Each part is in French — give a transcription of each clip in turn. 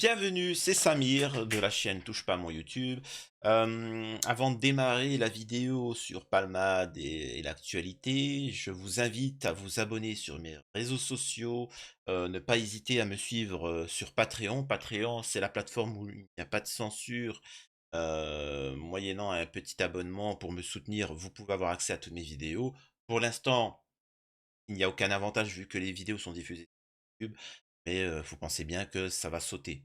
Bienvenue, c'est Samir de la chaîne Touche pas à mon YouTube. Avant de démarrer la vidéo sur Palmade et l'actualité, je vous invite à vous abonner sur mes réseaux sociaux, ne pas hésiter à me suivre sur Patreon. Patreon, c'est la plateforme où il n'y a pas de censure. Moyennant un petit abonnement pour me soutenir, vous pouvez avoir accès à toutes mes vidéos. Pour l'instant, il n'y a aucun avantage vu que les vidéos sont diffusées sur YouTube, mais vous pensez bien que ça va sauter.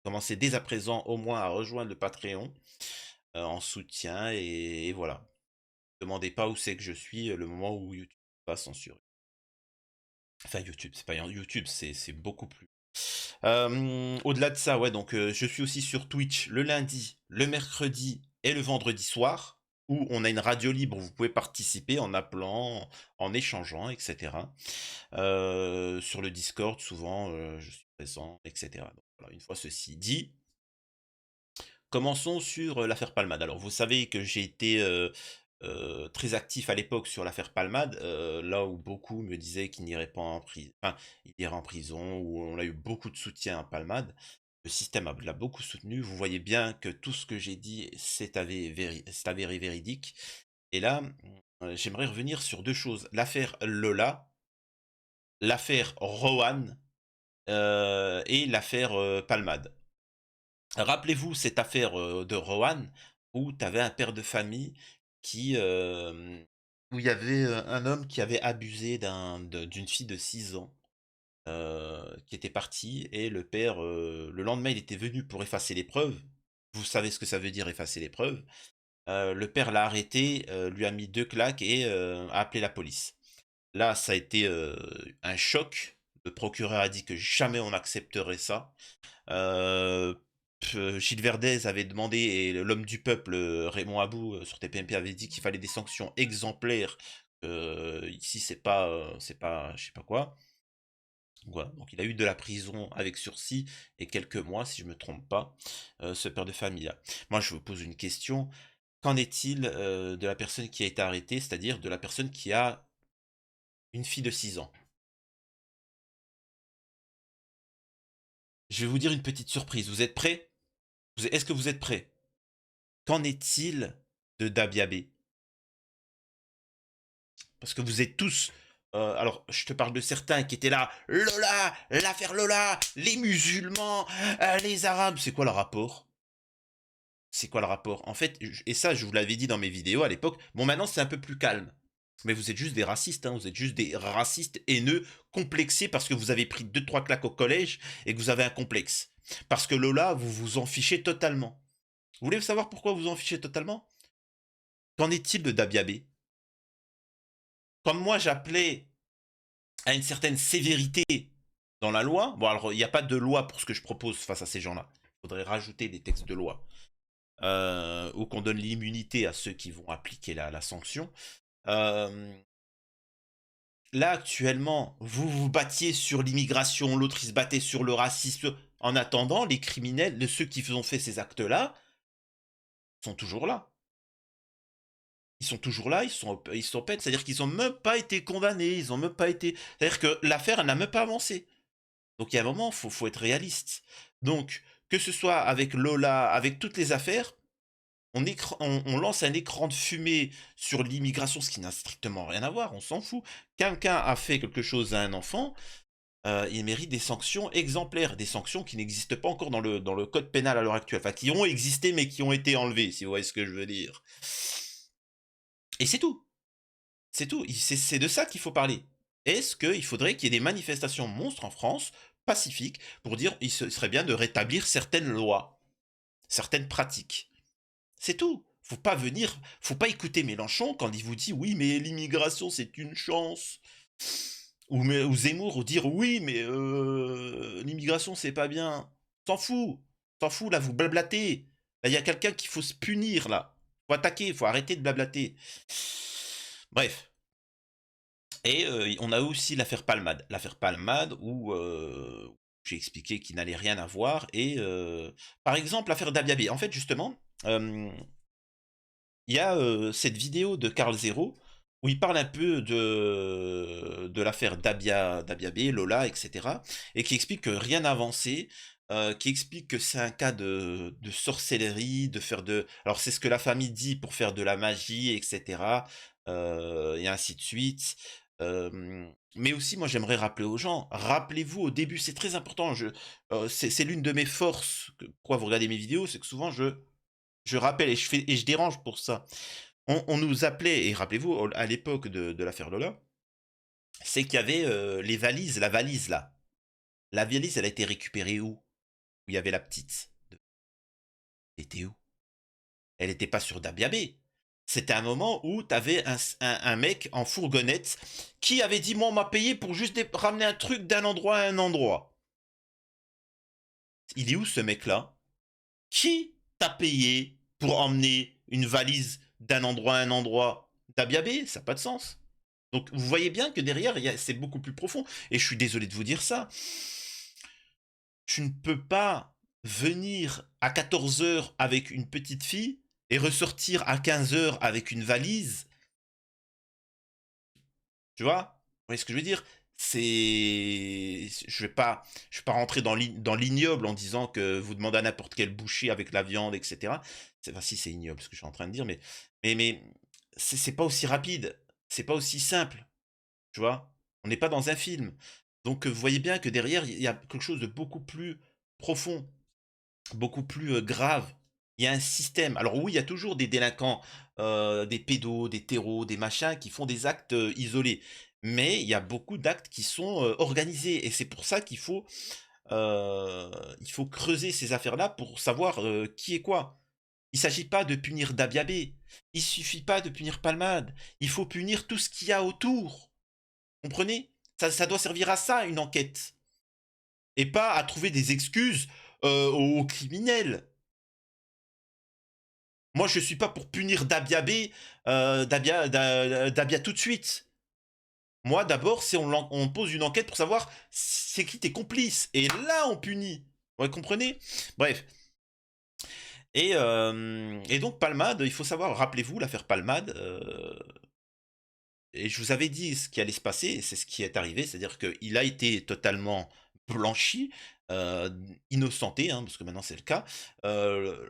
Commencez dès à présent au moins à rejoindre le Patreon en soutien et voilà. Demandez pas où c'est que je suis le moment où YouTube va censurer. Enfin YouTube, c'est pas YouTube, c'est beaucoup plus. Au-delà de ça, ouais, donc je suis aussi sur Twitch le lundi, le mercredi et le vendredi soir, où on a une radio libre où vous pouvez participer en appelant, en échangeant, etc. Sur le Discord, souvent, je suis présent, etc. Donc, voilà, une fois ceci dit, commençons sur l'affaire Palmade. Alors, vous savez que j'ai été très actif à l'époque sur l'affaire Palmade, là où beaucoup me disaient qu'il n'irait pas en prison, enfin, il irait en prison, où on a eu beaucoup de soutien à Palmade. Le système l'a beaucoup soutenu. Vous voyez bien que tout ce que j'ai dit s'est avéré véridique. Et là, j'aimerais revenir sur deux choses. L'affaire Lola, l'affaire Rowan et l'affaire Palmade. Rappelez-vous cette affaire, de Rohan, où tu avais un père de famille qui, où il y avait, un homme qui avait abusé d'une fille de 6 ans, qui était parti et le père, le lendemain, il était venu pour effacer les preuves. Vous savez ce que ça veut dire effacer les preuves. Le père l'a arrêté, lui a mis 2 claques et a appelé la police. Là, ça a été, un choc. Le procureur a dit que jamais on accepterait ça. Heu, Gilles Verdez avait demandé et l'homme du peuple, Raymond Abou, sur TPMP avait dit qu'il fallait des sanctions exemplaires. Ici c'est pas je sais pas quoi. Voilà, donc il a eu de la prison avec sursis et quelques mois si je me trompe pas, ce père de famille-là. Moi je vous pose une question, qu'en est-il, de la personne qui a été arrêtée, c'est-à-dire de la personne qui a une fille de 6 ans? Je vais vous dire une petite surprise, vous êtes prêts? Est-ce que vous êtes prêts? Qu'en est-il de Dabiabé? Parce que vous êtes tous, alors je te parle de certains qui étaient là: «Lola, l'affaire Lola, les musulmans, les arabes». C'est quoi le rapport? C'est quoi le rapport? En fait, et ça je vous l'avais dit dans mes vidéos à l'époque, bon maintenant c'est un peu plus calme. Mais vous êtes juste des racistes, hein, vous êtes juste des racistes haineux, complexés parce que vous avez pris deux trois claques au collège et que vous avez un complexe. Parce que Lola, vous vous en fichez totalement. Vous voulez savoir pourquoi vous en fichez totalement? Qu'en est-il de Dabiabé? Comme moi j'appelais à une certaine sévérité dans la loi. Bon, alors, il n'y a pas de loi pour ce que je propose face à ces gens-là. Il faudrait rajouter des textes de loi. Ou qu'on donne l'immunité à ceux qui vont appliquer la sanction. Euh, Là, actuellement, vous vous battiez sur l'immigration, l'autre il se battait sur le racisme. En attendant, les criminels, ceux qui ont fait ces actes-là, sont toujours là. Ils sont toujours là, ils sont en peine. C'est-à-dire qu'ils n'ont même pas été condamnés, ils ont même pas été. C'est-à-dire que l'affaire elle n'a même pas avancé. Donc il y a un moment, faut être réaliste. Donc, que ce soit avec Lola, avec toutes les affaires, on lance un écran de fumée sur l'immigration, ce qui n'a strictement rien à voir, on s'en fout. Quelqu'un a fait quelque chose à un enfant, il mérite des sanctions exemplaires, des sanctions qui n'existent pas encore dans le code pénal à l'heure actuelle, enfin qui ont existé mais qui ont été enlevées, si vous voyez ce que je veux dire. Et c'est tout. C'est tout, c'est de ça qu'il faut parler. Est-ce qu'il faudrait qu'il y ait des manifestations monstres en France, pacifiques, pour dire il serait bien de rétablir certaines lois, certaines pratiques? C'est tout. Faut pas écouter Mélenchon quand il vous dit oui, mais l'immigration c'est une chance. Ou Zemmour ou dire oui, mais l'immigration c'est pas bien. T'en fous. T'en fous là, vous blablatez. Là, il y a quelqu'un qu'il faut se punir là. Faut attaquer, faut arrêter de blablater. Bref. Et on a aussi l'affaire Palmade. L'affaire Palmade où j'ai expliqué qu'il n'allait rien avoir. Et par exemple, l'affaire Dabiabé. En fait, justement, il y a cette vidéo de Carl Zero où il parle un peu de l'affaire Dabia B, Lola, etc. Et qui explique que rien n'a avancé, qui explique que c'est un cas de sorcellerie, de faire de... Alors c'est ce que la famille dit pour faire de la magie, etc. Et ainsi de suite. Mais aussi, moi j'aimerais rappeler aux gens, rappelez-vous au début, c'est très important, c'est l'une de mes forces, pourquoi vous regardez mes vidéos, c'est que souvent je rappelle et je dérange pour ça. On nous appelait, et rappelez-vous, à l'époque de l'affaire Lola, c'est qu'il y avait les valises, la valise là. La valise, elle a été récupérée où? Où il y avait la petite. Elle était où? Elle n'était pas sur Dabiabé. C'était un moment où tu avais un mec en fourgonnette qui avait dit, moi, on m'a payé pour juste ramener un truc d'un endroit à un endroit. Il est où ce mec-là? Qui t'a payé pour emmener une valise d'un endroit à un endroit? Dabiabé, ça n'a pas de sens. Donc vous voyez bien que derrière, c'est beaucoup plus profond. Et je suis désolé de vous dire ça. Tu ne peux pas venir à 14 heures avec une petite fille et ressortir à 15 heures avec une valise. Tu vois? Vous voyez ce que je veux dire? C'est... Je vais pas rentrer dans l'ignoble en disant que vous demandez à n'importe quel boucher avec la viande, etc. Enfin, si c'est ignoble ce que je suis en train de dire, mais c'est pas aussi rapide. C'est pas aussi simple. Tu vois? On n'est pas dans un film. Donc, vous voyez bien que derrière, il y a quelque chose de beaucoup plus profond, beaucoup plus grave. Il y a un système. Alors oui, il y a toujours des délinquants, des pédos, des terreaux, des machins qui font des actes isolés. Mais il y a beaucoup d'actes qui sont organisés. Et c'est pour ça il faut creuser ces affaires-là pour savoir qui est quoi. Il ne s'agit pas de punir Dabiabé. Il suffit pas de punir Palmade. Il faut punir tout ce qu'il y a autour. Comprenez? Ça doit servir à ça, une enquête. Et pas à trouver des excuses aux criminels. Moi, je suis pas pour punir Dabia B, Dabia tout de suite. Moi, d'abord, on pose une enquête pour savoir c'est qui tes complices. Et là, on punit. Vous comprenez? Bref. Et donc, Palmade, il faut savoir, rappelez-vous, l'affaire Palmade, et je vous avais dit ce qui allait se passer, et c'est ce qui est arrivé, c'est-à-dire qu'il a été totalement blanchi, euh, innocenté, hein, parce que maintenant c'est le cas. Euh,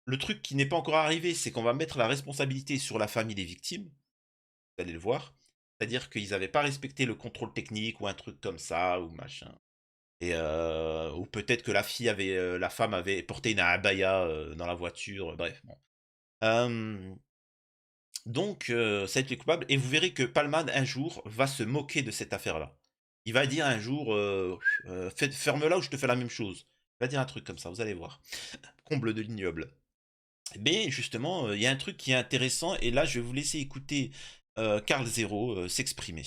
le truc qui n'est pas encore arrivé, c'est qu'on va mettre la responsabilité sur la famille des victimes, vous allez le voir. C'est-à-dire qu'ils n'avaient pas respecté le contrôle technique ou un truc comme ça, ou machin. Ou peut-être que la femme avait porté une abaya dans la voiture, bref. Bon. Euh, donc, ça va être les coupables. Et vous verrez que Palman, un jour, va se moquer de cette affaire-là. Il va dire un jour, ferme-la ou je te fais la même chose. Il va dire un truc comme ça, vous allez voir. Comble de l'ignoble. Mais justement, il y a un truc qui est intéressant, et là, je vais vous laisser écouter Karl Zero s'exprimer.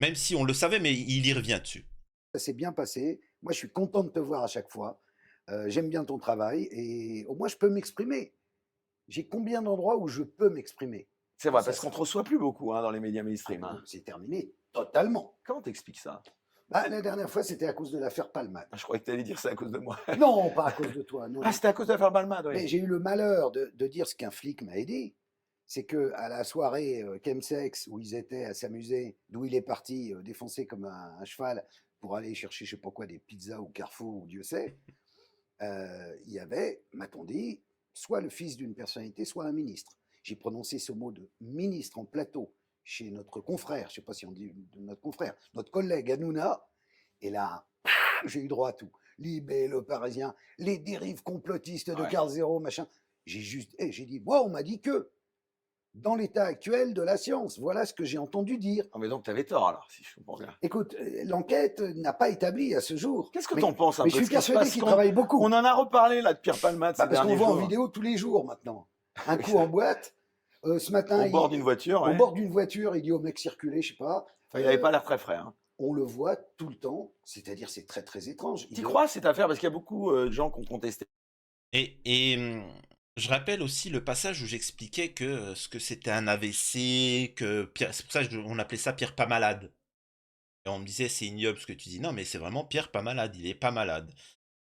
Même si on le savait, mais il y revient dessus. Ça s'est bien passé. Moi, je suis content de te voir à chaque fois. J'aime bien ton travail et au moins je peux m'exprimer. J'ai combien d'endroits où je peux m'exprimer? C'est vrai, Ça, parce qu'on te reçoit plus beaucoup dans les médias mainstream. Hein. c'est terminé, totalement. Comment t'expliques ça? Bah, la dernière fois, c'était à cause de l'affaire Palmade. Je croyais que tu allais dire c'est à cause de moi. Non, pas à cause de toi. Non, Ah, c'était à cause de l'affaire Balmade, oui. mais j'ai eu le malheur de dire ce qu'un flic m'a aidé. C'est que à la soirée chemsex où ils étaient à s'amuser, d'où il est parti défoncé comme un cheval pour aller chercher je sais pas quoi des pizzas au Carrefour ou Dieu sait, il y avait, m'a-t-on dit, soit le fils d'une personnalité, soit un ministre. J'ai prononcé ce mot de ministre en plateau chez notre confrère, je ne sais pas si on dit notre confrère, notre collègue Hanouna, et là, j'ai eu droit à tout. Libé, le Parisien, les dérives complotistes de Carl Zero, machin. J'ai dit, moi, on m'a dit que, dans l'état actuel de la science, voilà ce que j'ai entendu dire. Ah, mais donc tu avais tort alors, si je comprends bien. Écoute, l'enquête n'a pas établi à ce jour. Qu'est-ce que tu en penses un mais peu je suis persuadé qu'il travaille beaucoup. On en a reparlé là de Pierre Palmade ces Parce qu'on derniers voit en jours. vidéo tous les jours maintenant. Un coup en boîte. Ce matin, Au bord d'une voiture. Au bord d'une voiture, il dit au mec circuler, je sais pas. Enfin, il n'avait pas l'air très frais. Hein. On le voit tout le temps. C'est-à-dire, c'est très très étrange. Tu crois cette affaire? Parce qu'il y a beaucoup de gens qui ont contesté. Et je rappelle aussi le passage où j'expliquais que ce que c'était un AVC, c'est pour ça qu'on appelait ça Pierre pas malade. Et on me disait c'est ignoble ce que tu dis. Non, mais c'est vraiment Pierre pas malade. Il est pas malade.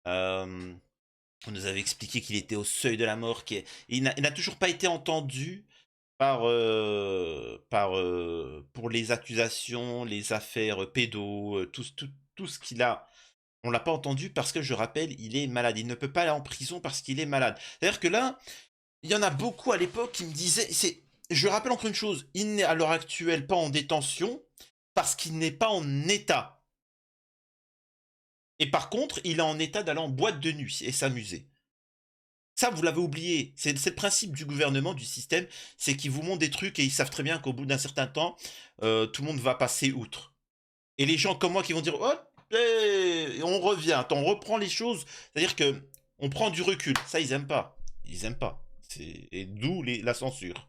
On nous avait expliqué qu'il était au seuil de la mort. Il n'a toujours pas été entendu pour les accusations, les affaires pédos, tout ce qu'il a. On l'a pas entendu parce que je rappelle, il est malade. Il ne peut pas aller en prison parce qu'il est malade. C'est-à-dire que là, il y en a beaucoup à l'époque qui me disaient, je rappelle encore une chose, il n'est à l'heure actuelle pas en détention parce qu'il n'est pas en état. Et par contre, il est en état d'aller en boîte de nuit et s'amuser. Ça, vous l'avez oublié. C'est le principe du gouvernement, du système, c'est qu'ils vous montrent des trucs et ils savent très bien qu'au bout d'un certain temps, tout le monde va passer outre. Et les gens comme moi qui vont dire, oh, on revient, attends, on reprend les choses. C'est-à-dire que on prend du recul. Ça, ils aiment pas. Ils aiment pas. Et d'où la censure.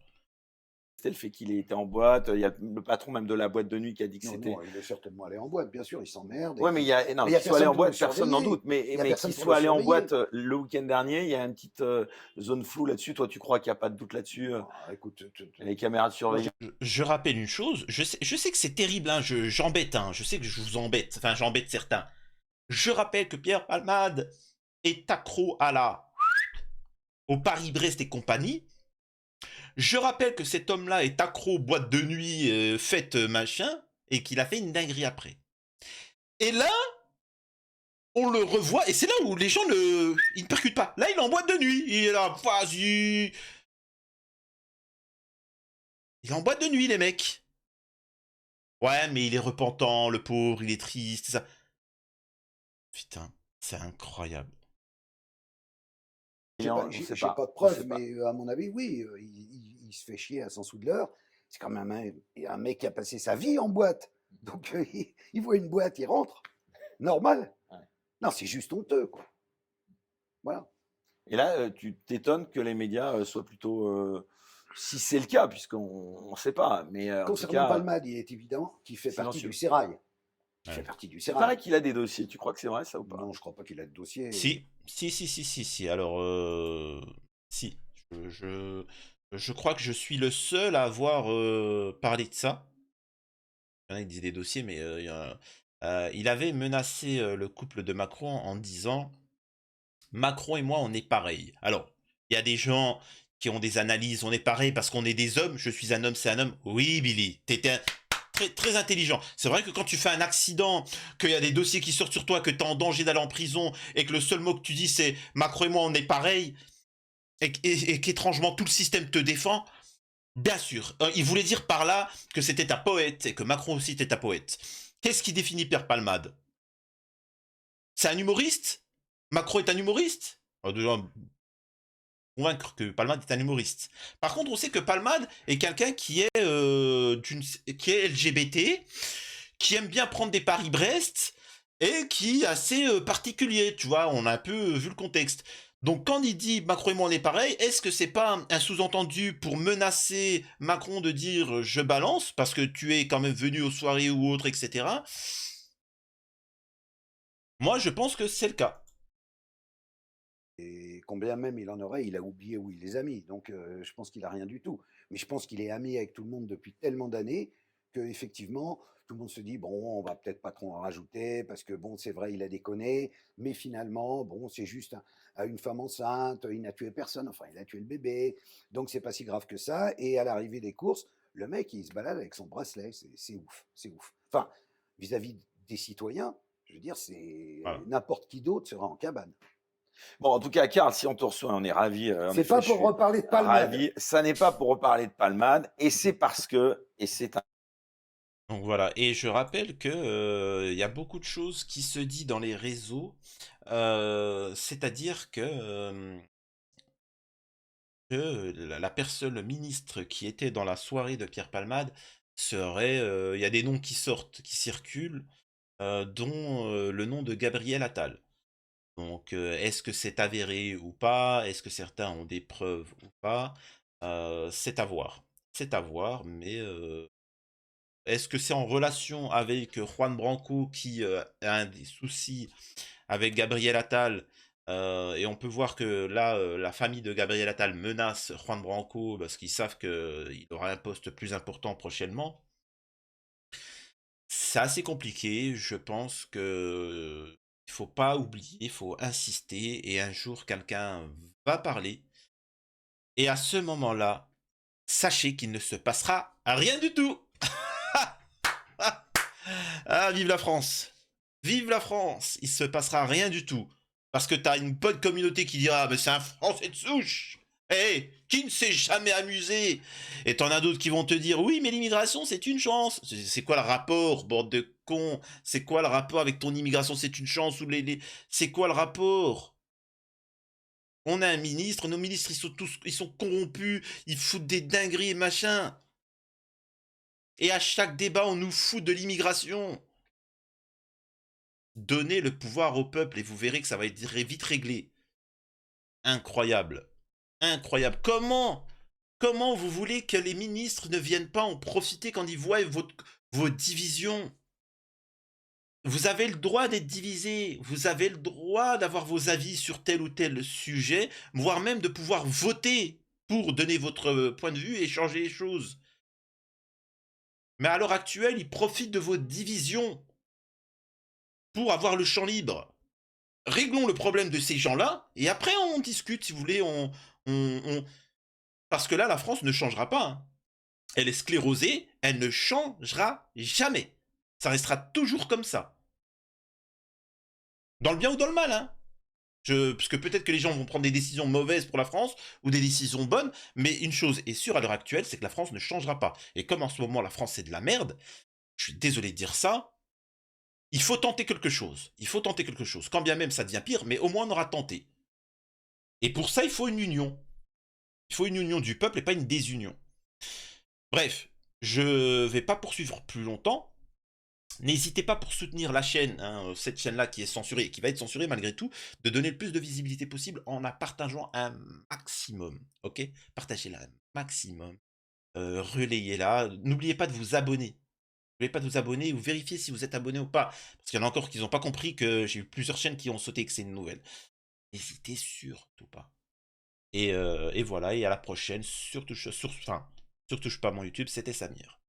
C'était le fait qu'il était en boîte. Il y a le patron même de la boîte de nuit qui a dit que Non, c'était. non, il est certainement allé en boîte, bien sûr, il s'emmerde. Ouais, mais il y a, non, Mais il y a qu'il soit allé personne en pour le boîte, personne n'en surveiller. doute. Mais, Il y a mais personne qu'il pour soit le allé en surveiller. boîte le week-end dernier, il y a une petite zone floue là-dessus. Toi, tu crois qu'il n'y a pas de doute là-dessus Ah, écoute, les caméras de moi, surveillance. Je rappelle une chose, je sais que c'est terrible, hein, j'embête, hein, je sais que je vous embête, enfin j'embête certains. Je rappelle que Pierre Palmade est accro au Paris-Brest et compagnie. Je rappelle que cet homme-là est accro aux boîtes de nuit, fête machin, et qu'il a fait une dinguerie après. Et là, on le revoit, et c'est là où les gens ils ne percutent pas. Là, il est en boîte de nuit, il est là, vas-y. Il est en boîte de nuit, les mecs. Ouais, mais il est repentant, le pauvre, il est triste, ça. Putain, c'est incroyable. j'ai pas, On j'ai sait j'ai pas. pas de On sait preuves, pas. mais à mon avis, oui, il se fait chier à 100 sous de l'heure. C'est quand même un mec qui a passé sa vie en boîte. Donc, il voit une boîte, il rentre. Normal. Ouais. Non, c'est juste honteux, quoi. Voilà. Et là, tu t'étonnes que les médias soient plutôt. Si c'est le cas, puisqu'on ne sait pas. Mais en tout Concernant cas, Palmade, il est évident qu'il fait partie silencieux. du sérail. Il Ouais. fait partie du Il sérail. paraît qu'il a des dossiers. Tu crois que c'est vrai, ça ou pas? Non, je crois pas qu'il a de dossier. Si. Alors, si. Je, je crois que je suis le seul à avoir parlé de ça. Il y en a qui disent des dossiers, mais il avait menacé le couple de Macron en disant Macron et moi, on est pareils. Alors, il y a des gens qui ont des analyses, on est pareil parce qu'on est des hommes. Je suis un homme, c'est un homme. Oui, Billy, t'étais très, très intelligent. C'est vrai que quand tu fais un accident, qu'il y a des dossiers qui sortent sur toi, que t'es en danger d'aller en prison et que le seul mot que tu dis c'est Macron et moi, on est pareil et qu'étrangement tout le système te défend, bien sûr. Il voulait dire par là que c'était un poète et que Macron aussi était un poète. Qu'est-ce qui définit Pierre Palmade? C'est un humoriste? Macron est un humoriste? Déjà, convaincre que Palmade est un humoriste. Par contre, on sait que Palmade est quelqu'un qui est LGBT, qui aime bien prendre des Paris-Brest et qui est assez particulier, tu vois, on a un peu vu le contexte. Donc quand il dit Macron et moi on est pareil, est-ce que c'est pas un sous-entendu pour menacer Macron de dire je balance parce que tu es quand même venu aux soirées ou autres, etc. Moi je pense que c'est le cas. Et combien même il en aurait, il a oublié où il les a mis. Donc, je pense qu'il a rien du tout. Mais je pense qu'il est ami avec tout le monde depuis tellement d'années que effectivement, tout le monde se dit bon, on va peut-être pas trop en rajouter parce que bon, c'est vrai, il a déconné, mais finalement, bon, c'est juste à une femme enceinte, il n'a tué personne. Enfin, il a tué le bébé, donc c'est pas si grave que ça. Et à l'arrivée des courses, le mec, il se balade avec son bracelet. C'est ouf, c'est ouf. Enfin, vis-à-vis des citoyens, je veux dire, c'est Voilà. n'importe qui d'autre sera en cabane. Bon, en tout cas, Karl, si on te reçoit, on est ravis. En C'est effet, pas je pour suis reparler de Palmade. ravi. Ça n'est pas pour reparler de Palmade, et c'est parce que, et c'est un. Donc voilà, et je rappelle que il y a beaucoup de choses qui se dit dans les réseaux, c'est-à-dire que la personne, le ministre qui était dans la soirée de Pierre Palmade serait, il y a des noms qui sortent, qui circulent, dont le nom de Gabriel Attal. Donc, est-ce que c'est avéré ou pas? Est-ce que certains ont des preuves ou pas? C'est à voir. C'est à voir, mais est-ce que c'est en relation avec Juan Branco qui a des soucis avec Gabriel Attal? Et on peut voir que là, la famille de Gabriel Attal menace Juan Branco parce qu'ils savent qu'il aura un poste plus important prochainement. C'est assez compliqué. Je pense que il faut pas oublier, il faut insister. Et un jour, quelqu'un va parler. Et à ce moment-là, sachez qu'il ne se passera rien du tout. Ah, vive la France. Vive la France. Il se passera rien du tout. Parce que t'as une bonne communauté qui dira, mais c'est un Français de souche. Qui ne s'est jamais amusé? Et t'en as d'autres qui vont te dire, oui, mais l'immigration, c'est une chance. C'est quoi le rapport, bande de cons? C'est quoi le rapport avec ton immigration? C'est une chance ou C'est quoi le rapport? On a un ministre, nos ministres, ils sont corrompus, ils foutent des dingueries et machin. Et à chaque débat, on nous fout de l'immigration. Donnez le pouvoir au peuple et vous verrez que ça va être vite réglé. Incroyable. Incroyable. Comment vous voulez que les ministres ne viennent pas en profiter quand ils voient vos divisions? Vous avez le droit d'être divisé, vous avez le droit d'avoir vos avis sur tel ou tel sujet, voire même de pouvoir voter pour donner votre point de vue et changer les choses. Mais à l'heure actuelle, ils profitent de vos divisions pour avoir le champ libre. Réglons le problème de ces gens-là, et après on discute, si vous voulez, parce que là, la France ne changera pas. Hein. Elle est sclérosée, elle ne changera jamais. Ça restera toujours comme ça. Dans le bien ou dans le mal, hein. Parce que peut-être que les gens vont prendre des décisions mauvaises pour la France, ou des décisions bonnes, mais une chose est sûre à l'heure actuelle, c'est que la France ne changera pas. Et comme en ce moment la France c'est de la merde, je suis désolé de dire ça, il faut tenter quelque chose. Il faut tenter quelque chose. Quand bien même ça devient pire, mais au moins on aura tenté. Et pour ça, il faut une union. Il faut une union du peuple et pas une désunion. Bref, je vais pas poursuivre plus longtemps. N'hésitez pas pour soutenir la chaîne, hein, cette chaîne-là qui est censurée, qui va être censurée malgré tout, de donner le plus de visibilité possible en la partageant un maximum. Ok? Partagez-la un maximum. Relayez-la. N'oubliez pas de vous abonner. N'oubliez pas de vous abonner ou vérifiez si vous êtes abonné ou pas. Parce qu'il y en a encore qui n'ont pas compris que j'ai eu plusieurs chaînes qui ont sauté que c'est une nouvelle. N'hésitez surtout pas. Et voilà, et à la prochaine. Surtout pas mon YouTube, c'était Samir.